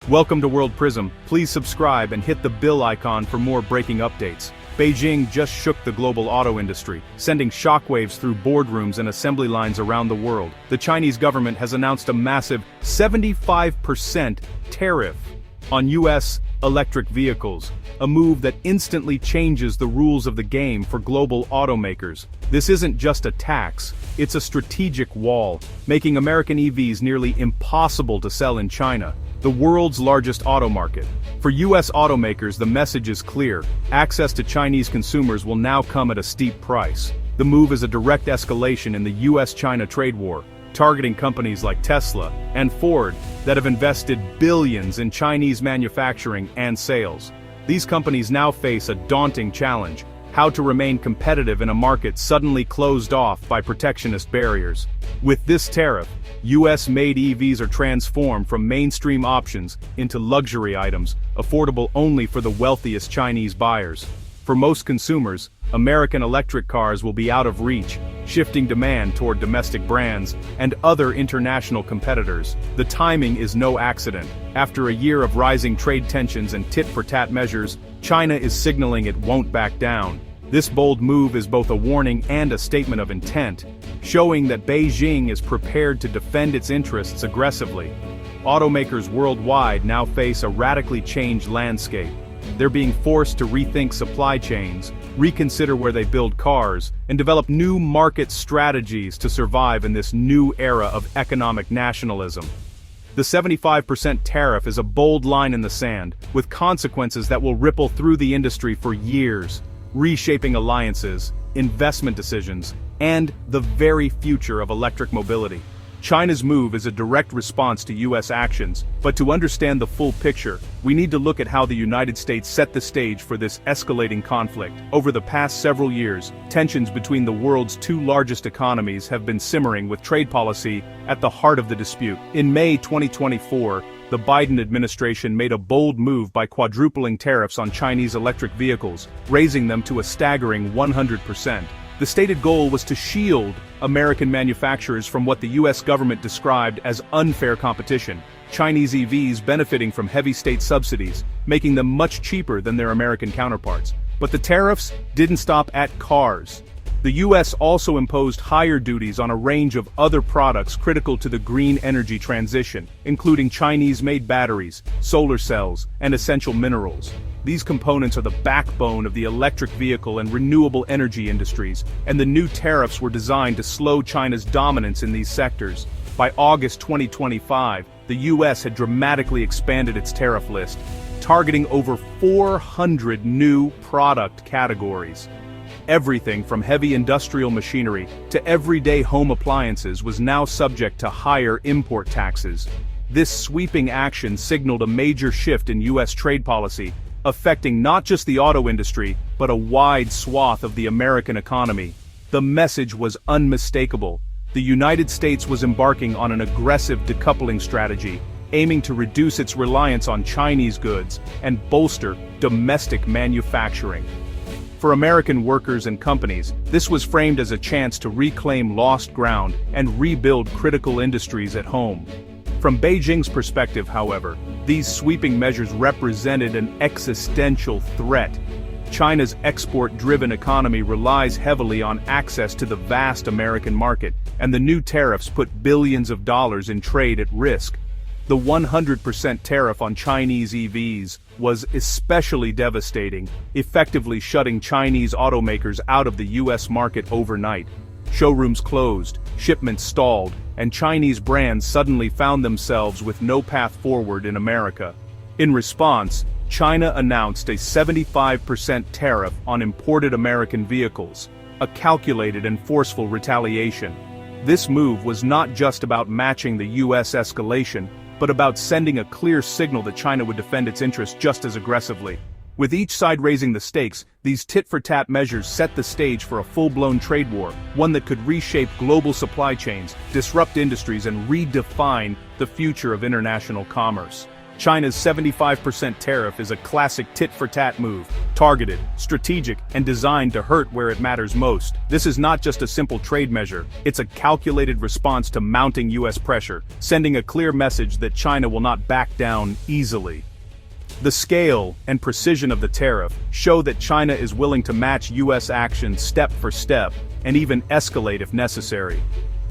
Welcome to World Prism. Please subscribe and hit the bell icon for more breaking updates. Beijing just shook the global auto industry, sending shockwaves through boardrooms and assembly lines around the world. The Chinese government has announced a massive 75% tariff on U.S. electric vehicles, a move that instantly changes the rules of the game for global automakers. This isn't just a tax, it's a strategic wall, making American EVs nearly impossible to sell in China, the world's largest auto market. For U.S. automakers, the message is clear: access to Chinese consumers will now come at a steep price. The move is a direct escalation in the U.S.-China trade war, targeting companies like Tesla and Ford that have invested billions in Chinese manufacturing and sales. These companies now face a daunting challenge: how to remain competitive in a market suddenly closed off by protectionist barriers. With this tariff, US-made EVs are transformed from mainstream options into luxury items, affordable only for the wealthiest Chinese buyers. For most consumers, American electric cars will be out of reach, shifting demand toward domestic brands and other international competitors. The timing is no accident. After a year of rising trade tensions and tit-for-tat measures, China is signaling it won't back down. This bold move is both a warning and a statement of intent, showing that Beijing is prepared to defend its interests aggressively. Automakers worldwide now face a radically changed landscape. They're being forced to rethink supply chains, reconsider where they build cars, and develop new market strategies to survive in this new era of economic nationalism. The 75% tariff is a bold line in the sand, with consequences that will ripple through the industry for years, reshaping alliances, investment decisions, and the very future of electric mobility. China's move is a direct response to U.S. actions, but to understand the full picture, we need to look at how the United States set the stage for this escalating conflict. Over the past several years, tensions between the world's two largest economies have been simmering, with trade policy at the heart of the dispute. In May 2024, the Biden administration made a bold move by quadrupling tariffs on Chinese electric vehicles, raising them to a staggering 100%. The stated goal was to shield American manufacturers from what the U.S. government described as unfair competition, Chinese EVs benefiting from heavy state subsidies, making them much cheaper than their American counterparts. But the tariffs didn't stop at cars. The U.S. also imposed higher duties on a range of other products critical to the green energy transition, including Chinese-made batteries, solar cells, and essential minerals. These components are the backbone of the electric vehicle and renewable energy industries, and the new tariffs were designed to slow China's dominance in these sectors. By August 2025, the U.S. had dramatically expanded its tariff list, targeting over 400 new product categories. Everything from heavy industrial machinery to everyday home appliances was now subject to higher import taxes. This sweeping action signaled a major shift in U.S. trade policy, affecting not just the auto industry, but a wide swath of the American economy. The message was unmistakable. The United States was embarking on an aggressive decoupling strategy, aiming to reduce its reliance on Chinese goods and bolster domestic manufacturing. For American workers and companies, this was framed as a chance to reclaim lost ground and rebuild critical industries at home. From Beijing's perspective, however, these sweeping measures represented an existential threat. China's export-driven economy relies heavily on access to the vast American market, and the new tariffs put billions of dollars in trade at risk. The 100% tariff on Chinese EVs was especially devastating, effectively shutting Chinese automakers out of the U.S. market overnight. Showrooms closed, shipments stalled, and Chinese brands suddenly found themselves with no path forward in America. In response, China announced a 75% tariff on imported American vehicles, a calculated and forceful retaliation. This move was not just about matching the U.S. escalation, but about sending a clear signal that China would defend its interests just as aggressively. With each side raising the stakes, these tit-for-tat measures set the stage for a full-blown trade war, one that could reshape global supply chains, disrupt industries, and redefine the future of international commerce. China's 75% tariff is a classic tit-for-tat move, targeted, strategic, and designed to hurt where it matters most. This is not just a simple trade measure, it's a calculated response to mounting US pressure, sending a clear message that China will not back down easily. The scale and precision of the tariff show that China is willing to match US action step for step, and even escalate if necessary.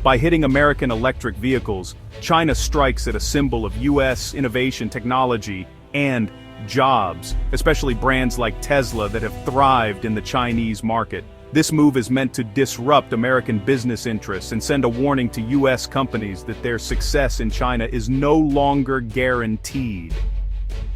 By hitting American electric vehicles, China strikes at a symbol of US innovation, technology, and jobs, especially brands like Tesla that have thrived in the Chinese market. This move is meant to disrupt American business interests and send a warning to US companies that their success in China is no longer guaranteed.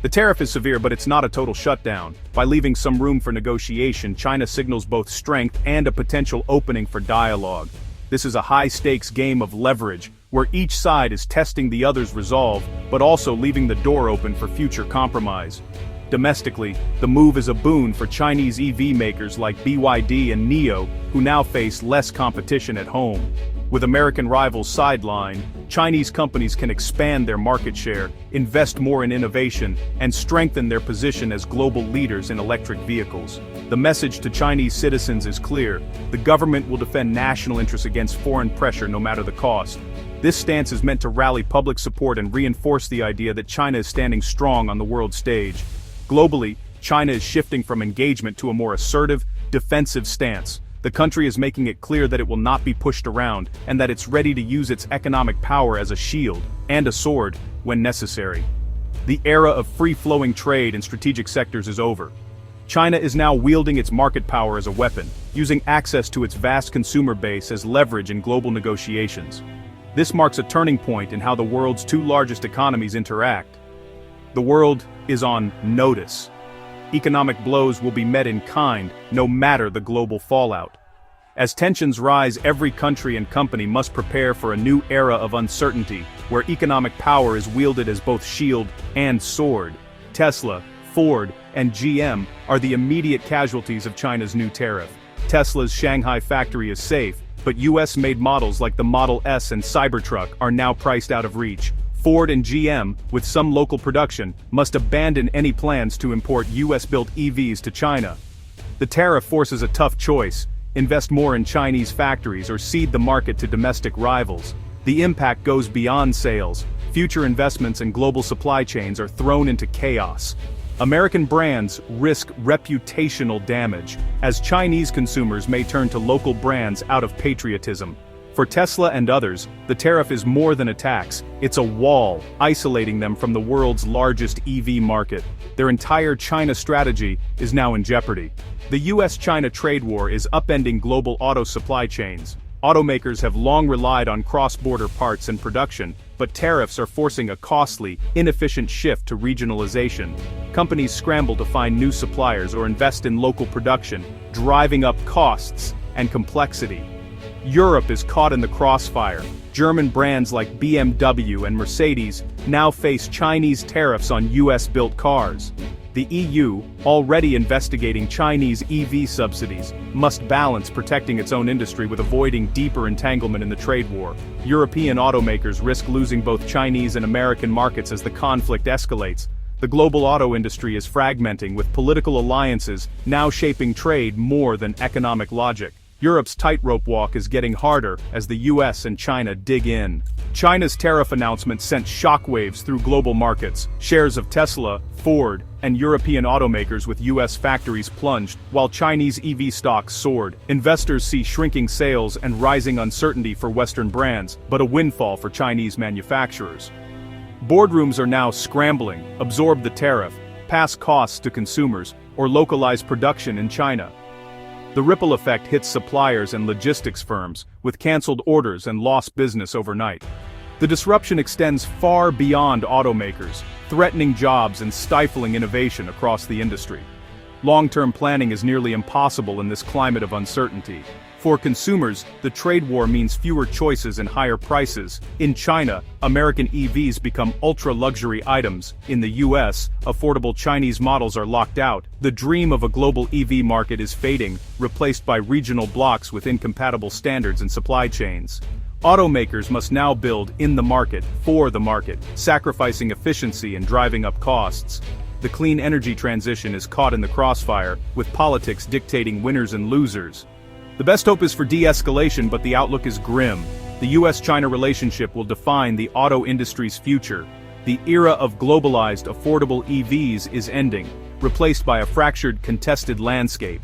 The tariff is severe, but it's not a total shutdown. By leaving some room for negotiation, China signals both strength and a potential opening for dialogue. This is a high-stakes game of leverage, where each side is testing the other's resolve, but also leaving the door open for future compromise. Domestically, the move is a boon for Chinese EV makers like BYD and NIO, who now face less competition at home. With American rivals sidelined, Chinese companies can expand their market share, invest more in innovation, and strengthen their position as global leaders in electric vehicles. The message to Chinese citizens is clear: the government will defend national interests against foreign pressure no matter the cost. This stance is meant to rally public support and reinforce the idea that China is standing strong on the world stage. Globally, China is shifting from engagement to a more assertive, defensive stance. The country is making it clear that it will not be pushed around, and that it's ready to use its economic power as a shield and a sword when necessary. The era of free-flowing trade in strategic sectors is over. China is now wielding its market power as a weapon, using access to its vast consumer base as leverage in global negotiations. This marks a turning point in how the world's two largest economies interact. The world is on notice. Economic blows will be met in kind, no matter the global fallout. As tensions rise, every country and company must prepare for a new era of uncertainty, where economic power is wielded as both shield and sword. Tesla, Ford, and GM are the immediate casualties of China's new tariff. Tesla's Shanghai factory is safe, but US-made models like the Model S and Cybertruck are now priced out of reach. Ford and GM, with some local production, must abandon any plans to import US-built EVs to China. The tariff forces a tough choice: invest more in Chinese factories or cede the market to domestic rivals. The impact goes beyond sales. Future investments and global supply chains are thrown into chaos. American brands risk reputational damage, as Chinese consumers may turn to local brands out of patriotism. For Tesla and others, the tariff is more than a tax, it's a wall, isolating them from the world's largest EV market. Their entire China strategy is now in jeopardy. The US-China trade war is upending global auto supply chains. Automakers have long relied on cross-border parts and production, but tariffs are forcing a costly, inefficient shift to regionalization. Companies scramble to find new suppliers or invest in local production, driving up costs and complexity. Europe is caught in the crossfire. German brands like BMW and Mercedes now face Chinese tariffs on US-built cars. The EU, already investigating Chinese EV subsidies, must balance protecting its own industry with avoiding deeper entanglement in the trade war. European automakers risk losing both Chinese and American markets as the conflict escalates. The global auto industry is fragmenting, with political alliances now shaping trade more than economic logic. Europe's tightrope walk is getting harder as the US and China dig in. China's tariff announcement sent shockwaves through global markets. Shares of Tesla, Ford, and European automakers with US factories plunged, while Chinese EV stocks soared. Investors see shrinking sales and rising uncertainty for Western brands, but a windfall for Chinese manufacturers. Boardrooms are now scrambling: absorb the tariff, pass costs to consumers, or localize production in China. The ripple effect hits suppliers and logistics firms, with canceled orders and lost business overnight. The disruption extends far beyond automakers, threatening jobs and stifling innovation across the industry. Long-term planning is nearly impossible in this climate of uncertainty. For consumers, the trade war means fewer choices and higher prices. In China, American EVs become ultra-luxury items. In the US, affordable Chinese models are locked out. The dream of a global EV market is fading, replaced by regional blocks with incompatible standards and supply chains. Automakers must now build in the market, for the market, sacrificing efficiency and driving up costs. The clean energy transition is caught in the crossfire, with politics dictating winners and losers. The best hope is for de-escalation, but the outlook is grim. The US-China relationship will define the auto industry's future. The era of globalized, affordable EVs is ending, replaced by a fractured, contested landscape.